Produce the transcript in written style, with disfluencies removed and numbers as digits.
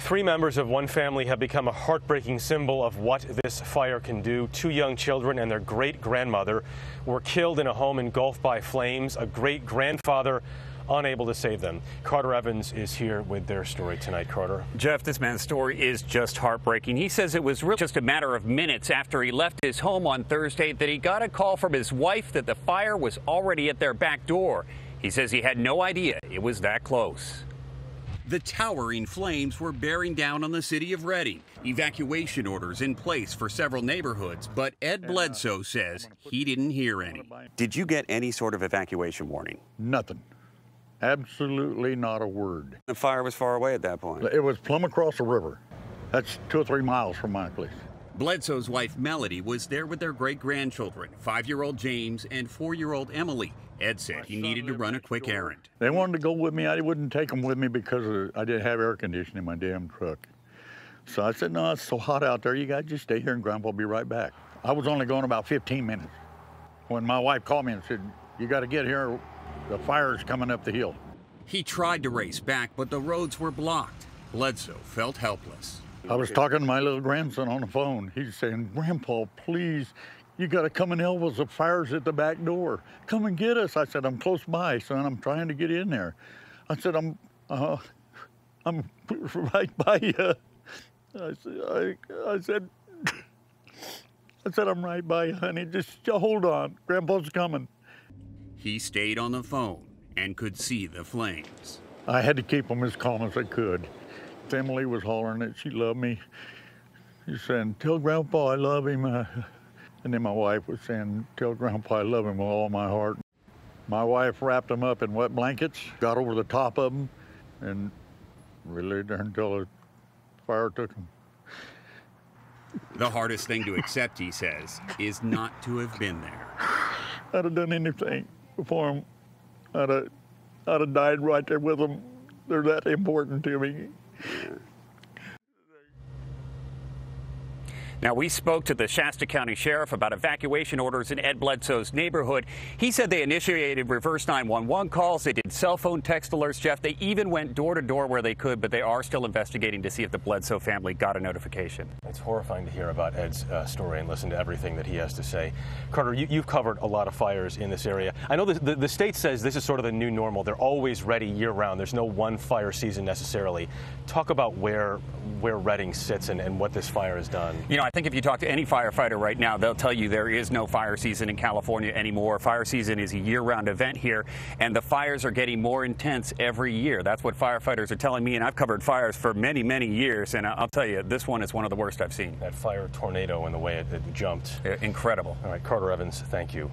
Three members of one family have become a heartbreaking symbol of what this fire can do. Two young children and their great-grandmother were killed in a home engulfed by flames. A great-grandfather unable to save them. Carter Evans is here with their story tonight. Carter. Jeff, this man's story is just heartbreaking. He says it was really just a matter of minutes after he left his home on Thursday that he got a call from his wife that the fire was already at their back door. He says he had no idea it was that close. The towering flames were bearing down on the city of Reading. Evacuation orders in place for several neighborhoods, but Ed Bledsoe says he didn't hear any. Did you get any sort of evacuation warning? Nothing. Absolutely not a word. The fire was far away at that point. It was plumb across the river. That's 2 or 3 miles from my place. Bledsoe's wife, Melody, was there with their great-grandchildren, 5-year-old James and 4-year-old Emily. Ed said he needed to run a quick errand. They wanted to go with me. I wouldn't take them with me because I didn't have air conditioning in my damn truck. So I said, no, it's so hot out there. You guys just stay here and Grandpa will be right back. I was only going about 15 minutes when my wife called me and said, you got to get here. The fire's coming up the hill. He tried to race back, but the roads were blocked. Bledsoe felt helpless. I was talking to my little grandson on the phone. He's saying, Grandpa, please, you got to come and help us. The fire's at the back door. Come and get us. I said, I'm close by, son. I'm trying to get in there. I said, I'm right by you. I said, I'm right by you, honey. Just hold on. Grandpa's coming. He stayed on the phone and could see the flames. I had to keep him as calm as I could. Emily was hollering that she loved me. She's saying, tell Grandpa I love him. And then my wife was saying, tell Grandpa I love him with all my heart. My wife wrapped him up in wet blankets, got over the top of him, and we laid there until the fire took him. The hardest thing to accept, he says, is not to have been there. I'd have done anything for him. I'd have died right there with them. They're that important to me. Now, we spoke to the Shasta County Sheriff about evacuation orders in Ed Bledsoe's neighborhood. He said they initiated reverse 911 calls. They did cell phone text alerts, Jeff. They even went door to door where they could, but they are still investigating to see if the Bledsoe family got a notification. It's horrifying to hear about Ed's story and listen to everything that he has to say. Carter, you've covered a lot of fires in this area. I know the state says this is sort of the new normal. They're always ready year-round. There's no one fire season necessarily. Talk about where Reading sits and what this fire has done. You know, I think if you talk to any firefighter right now, they'll tell you there is no fire season in California anymore. Fire season is a year-round event here, and the fires are getting more intense every year. That's what firefighters are telling me, and I've covered fires for many, many years, and I'll tell you, this one is one of the worst I've seen. That fire tornado and the way it jumped. Incredible. All right, Carter Evans, thank you.